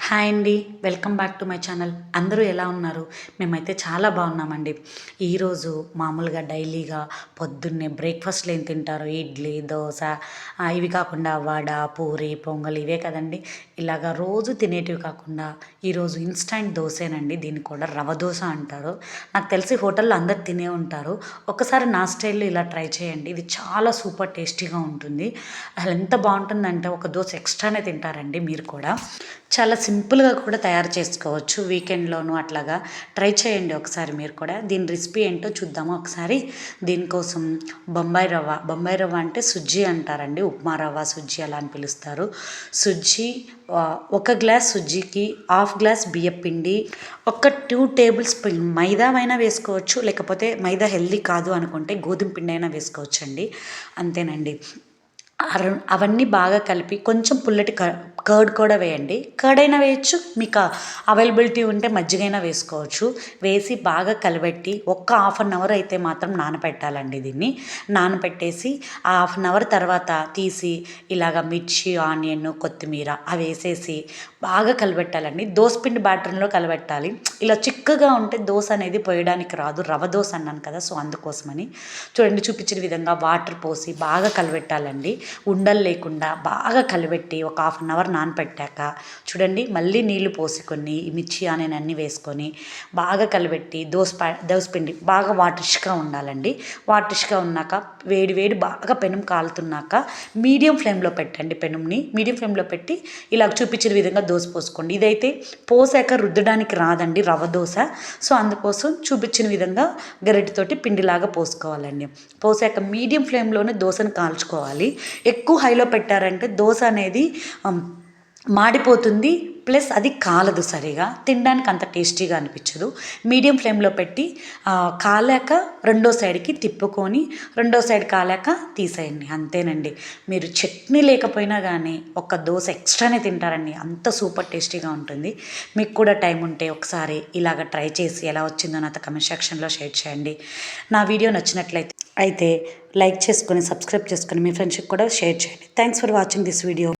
Hi అండి. Welcome back to my channel. అందరూ ఎలా ఉన్నారు? మేమైతే చాలా బాగున్నామండి. ఈరోజు మామూలుగా డైలీగా పొద్దున్నే బ్రేక్ఫాస్ట్లు ఏం తింటారు? ఇడ్లీ, దోశ, ఇవి కాకుండా వడ, పూరి, పొంగల్ ఇవే కదండి. ఇలాగా రోజు తినేటివి కాకుండా ఈరోజు ఇన్స్టంట్ దోశేనండి. దీన్ని కూడా రవ దోశ అంటారు. నాకు తెలిసి హోటల్లో అందరు తినే ఉంటారు. ఒకసారి నా స్టైల్లో ఇలా ట్రై చేయండి. ఇది చాలా సూపర్ టేస్టీగా ఉంటుంది. అసలు ఎంత బాగుంటుందంటే ఒక దోశ ఎక్స్ట్రానే తింటారండి మీరు కూడా. చాలా సింపుల్గా కూడా తయారు చేసుకోవచ్చు. వీకెండ్లోనూ అట్లాగా ట్రై చేయండి ఒకసారి మీరు కూడా. దీని రెసిపీ ఏంటో చూద్దాము ఒకసారి. దీనికోసం బొంబాయి రవ్వ అంటే సుజ్జి అంటారండి. ఉప్మా రవ్వ, సుజ్జి అలా అని పిలుస్తారు. సుజ్జి, ఒక గ్లాస్ సుజ్జికి హాఫ్ గ్లాస్ బియ్యం పిండి, ఒక 2 టేబుల్ స్పూన్ మైదా అయినా వేసుకోవచ్చు, లేకపోతే మైదా హెల్దీ కాదు అనుకుంటే గోధుమ పిండి అయినా వేసుకోవచ్చు అండి. అంతేనండి. అవన్నీ బాగా కలిపి కొంచెం పుల్లటి కర్డ్ కూడా వేయండి. కర్డ్ అయినా వేయచ్చు, మీకు అవైలబిలిటీ ఉంటే మజ్జిగైనా వేసుకోవచ్చు. వేసి బాగా కలిపెట్టి ఒక్క హాఫ్ అన్ అవర్ అయితే మాత్రం నానపెట్టాలండి. దీన్ని నానపెట్టేసి ఆ హాఫ్ అన్ అవర్ తర్వాత తీసి ఇలాగ మిర్చి, ఆనియన్, కొత్తిమీర అవి వేసేసి బాగా కలిపెట్టాలండి. దోసపిండి బ్యాటర్లో కలిపెట్టాలి. ఇలా చిక్కగా ఉంటే దోశ అనేది పోయడానికి రాదు. రవ దోశ అన్నాను కదా, సో అందుకోసమని చూడండి చూపించిన విధంగా వాటర్ పోసి బాగా కలిపెట్టాలండి. ఉండలు లేకుండా బాగా కలిపెట్టి ఒక హాఫ్ అన్ అవర్ నానపెట్టాక చూడండి మళ్ళీ నీళ్లు పోసి కొన్ని మిర్చి ఆనియన్ అన్నీ వేసుకొని బాగా కలిపెట్టి దోసపిండి బాగా వాటరిష్గా ఉండాలండి. వాటరిష్గా ఉన్నాక వేడి వేడి బాగా పెనం కాలుతున్నాక మీడియం ఫ్లేమ్లో పెట్టండి. పెనంని మీడియం ఫ్లేమ్లో పెట్టి ఇలా చూపించిన విధంగా దోశ పోసుకోండి. ఇదైతే పోసాక రుద్దడానికి రాదండి రవ దోశ. సో అందుకోసం చూపించిన విధంగా గరిటెతోటి పిండిలాగా పోసుకోవాలండి. పోసాక మీడియం ఫ్లేమ్లోనే దోశను కాల్చుకోవాలి. ఎక్కువ హైలో పెట్టారంటే దోశ అనేది మాడిపోతుంది, ప్లస్ అది కాలదు, సరిగా తినడానికి అంత టేస్టీగా అనిపించదు. మీడియం ఫ్లేమ్లో పెట్టి కాలాక రెండో సైడ్కి తిప్పుకొని రెండో సైడ్ కాలాక తీసేయండి. అంతేనండి. మీరు చట్నీ లేకపోయినా కానీ ఒక దోశ ఎక్స్ట్రానే తింటారండి. అంత సూపర్ టేస్టీగా ఉంటుంది. మీకు కూడా టైం ఉంటే ఒకసారి ఇలాగ ట్రై చేసి ఎలా వచ్చిందో నాతో కమెంట్ సెక్షన్లో షేర్ చేయండి. నా వీడియో నచ్చినట్లయితే లైక్ చేసుకొని సబ్స్క్రైబ్ చేసుకొని మీ ఫ్రెండ్స్కి కూడా షేర్ చేయండి. Thanks for watching this video.